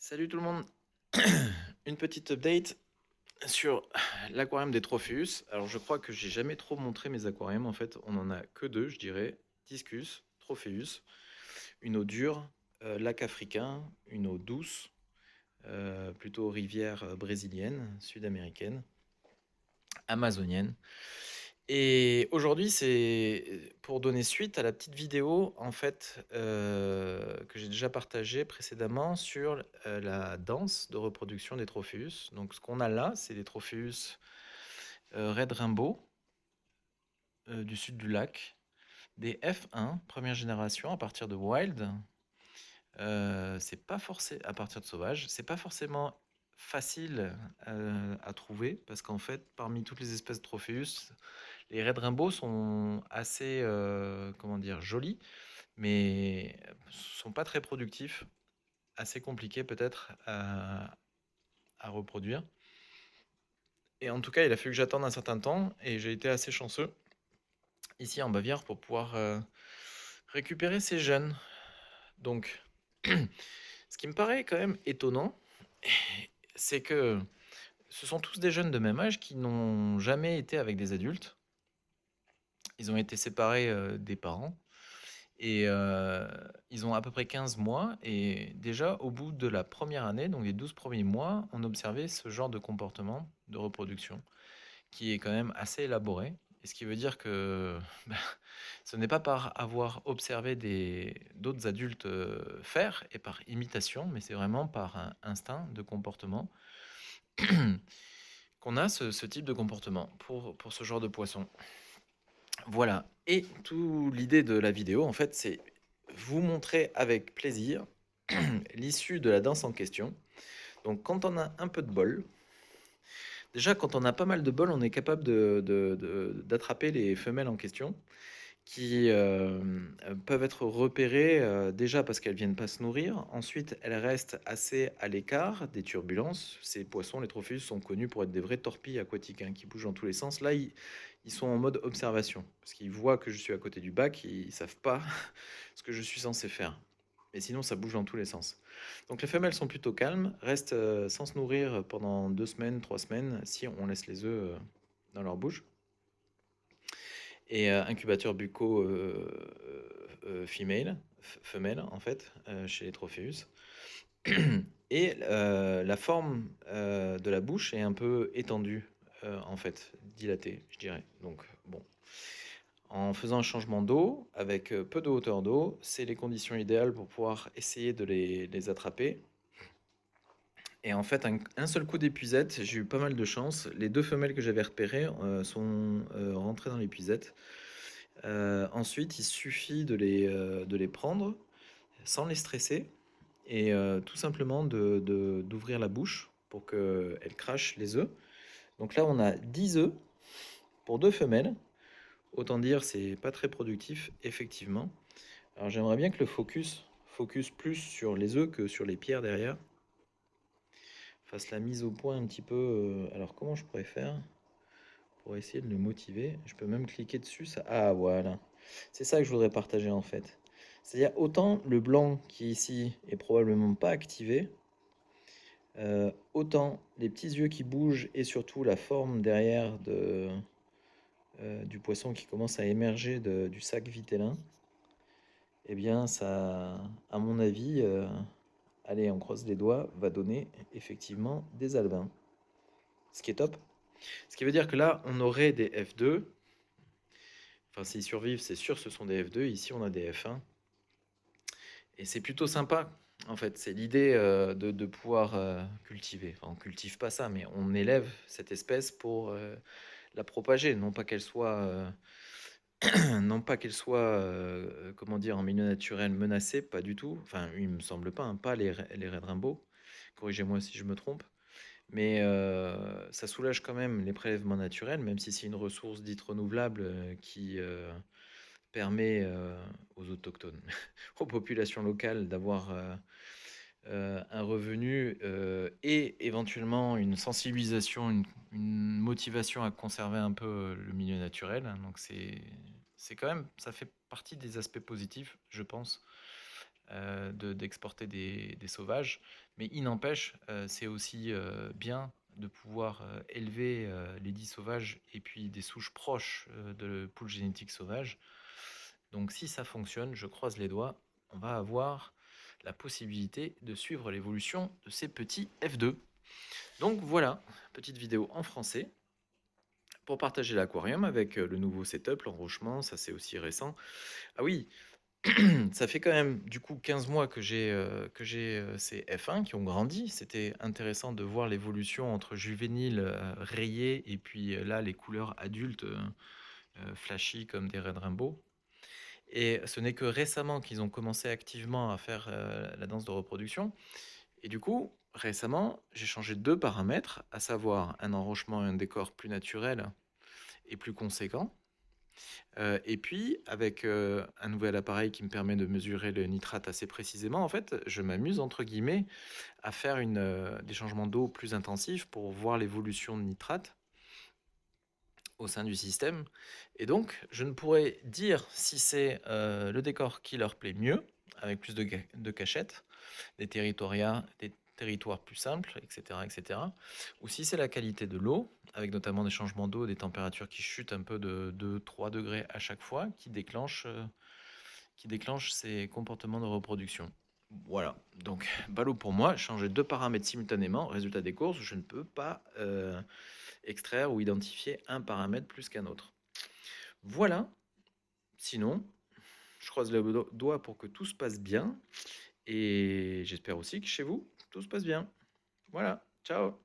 Salut tout le monde. Une petite update sur l'aquarium des Tropheus. Alors je crois que j'ai jamais trop montré mes aquariums. En fait, on en a que deux, je dirais. Discus, Tropheus, une eau dure, lac africain, une eau douce, plutôt rivière brésilienne, sud-américaine, amazonienne. Et aujourd'hui, c'est pour donner suite à la petite vidéo en fait que j'ai déjà partagée précédemment sur la danse de reproduction des Tropheus. Donc, ce qu'on a là, c'est des Tropheus Red Rainbow du sud du lac, des F1 première génération à partir de Wild. C'est pas forcé à partir de sauvage. C'est pas forcément facile à trouver parce qu'en fait, parmi toutes les espèces de Tropheus, les Red Rainbow sont assez, comment dire, jolis, mais sont pas très productifs, assez compliqués peut-être à reproduire. Et en tout cas, il a fallu que j'attende un certain temps et j'ai été assez chanceux ici en Bavière pour pouvoir récupérer ces jeunes. Donc, ce qui me paraît quand même étonnant, c'est que ce sont tous des jeunes de même âge qui n'ont jamais été avec des adultes. Ils ont été séparés des parents. Et ils ont à peu près 15 mois et déjà au bout de la première année, donc les 12 premiers mois, on observait ce genre de comportement de reproduction qui est quand même assez élaboré. Et ce qui veut dire que bah, ce n'est pas par avoir observé d'autres adultes faire et par imitation, mais c'est vraiment par un instinct de comportement qu'on a ce type de comportement pour ce genre de poisson. Voilà. Et tout l'idée de la vidéo, en fait, c'est vous montrer avec plaisir l'issue de la danse en question. Donc, quand on a un peu de bol, déjà, quand on a pas mal de bol, on est capable d'attraper les femelles en question qui peuvent être repérées déjà parce qu'elles viennent pas se nourrir. Ensuite, elles restent assez à l'écart des turbulences. Ces poissons, les Tropheus, sont connus pour être des vraies torpilles aquatiques hein, qui bougent dans tous les sens. Là, ils sont en mode observation parce qu'ils voient que je suis à côté du bac, ils savent pas ce que je suis censé faire. Mais sinon, ça bouge dans tous les sens. Donc les femelles sont plutôt calmes, restent sans se nourrir pendant 2 semaines, 3 semaines, si on laisse les œufs dans leur bouche et incubateur bucco femelle en fait, chez les Tropheus. Et la forme de la bouche est un peu étendue, en fait, dilatée, je dirais. Donc bon, en faisant un changement d'eau, avec peu de hauteur d'eau, c'est les conditions idéales pour pouvoir essayer de les attraper. Et en fait, un seul coup d'épuisette, j'ai eu pas mal de chance. Les deux femelles que j'avais repérées sont rentrées dans l'épuisette. Ensuite, il suffit de les prendre sans les stresser et tout simplement d'ouvrir la bouche pour qu'elles crachent les œufs. Donc là, on a 10 œufs pour deux femelles. Autant dire, c'est pas très productif, effectivement. Alors j'aimerais bien que le focus plus sur les œufs que sur les pierres derrière. Fasse la mise au point un petit peu. Alors comment je pourrais faire pour essayer de le motiver? Je peux même cliquer dessus. Ça... Ah voilà. C'est ça que je voudrais partager en fait. C'est-à-dire autant le blanc qui ici est probablement pas activé, autant les petits yeux qui bougent et surtout la forme derrière du poisson qui commence à émerger du sac vitellin, eh bien ça, à mon avis, allez on croise les doigts, va donner effectivement des albins. Ce qui est top. Ce qui veut dire que là on aurait des F2. Enfin s'ils survivent c'est sûr ce sont des F2. Ici on a des F1. Et c'est plutôt sympa, en fait. C'est l'idée de pouvoir cultiver. Enfin, on cultive pas ça, mais on élève cette espèce pour la propager. Non pas qu'elle soit, non pas qu'elle soit comment dire, en milieu naturel menacée, pas du tout. Enfin, il me semble pas, hein, pas les Red Rainbow. Corrigez-moi si je me trompe. Mais ça soulage quand même les prélèvements naturels, même si c'est une ressource dite renouvelable qui permet aux autochtones, aux populations locales d'avoir un revenu et éventuellement une sensibilisation, une motivation à conserver un peu le milieu naturel. Donc c'est quand même, ça fait partie des aspects positifs, je pense, d'exporter des sauvages. Mais il n'empêche, c'est aussi bien de pouvoir élever les dits sauvages et puis des souches proches de poules génétiques sauvages. Donc si ça fonctionne, je croise les doigts, on va avoir la possibilité de suivre l'évolution de ces petits F2. Donc voilà, petite vidéo en français pour partager l'aquarium avec le nouveau setup, l'enrochement, ça c'est aussi récent. Ah oui, ça fait quand même du coup 15 mois que j'ai ces F1 qui ont grandi. C'était intéressant de voir l'évolution entre juvéniles rayés et puis là les couleurs adultes flashy comme des Red Rainbow. Et ce n'est que récemment qu'ils ont commencé activement à faire la danse de reproduction. Et du coup, récemment, j'ai changé deux paramètres, à savoir un enrochement et un décor plus naturel et plus conséquent. Et puis, avec un nouvel appareil qui me permet de mesurer le nitrate assez précisément, en fait, je m'amuse, entre guillemets, à faire des changements d'eau plus intensifs pour voir l'évolution de nitrate au sein du système. Et donc, je ne pourrais dire si c'est le décor qui leur plaît mieux, avec plus de cachettes, des territoires plus simples, etc., etc. Ou si c'est la qualité de l'eau, avec notamment des changements d'eau, des températures qui chutent un peu de 2-3 degrés à chaque fois, qui déclenchent ces comportements de reproduction. Voilà, donc ballot pour moi, changer deux paramètres simultanément, résultat des courses, je ne peux pas extraire ou identifier un paramètre plus qu'un autre. Voilà, sinon, je croise les doigts pour que tout se passe bien et j'espère aussi que chez vous, tout se passe bien. Voilà, ciao!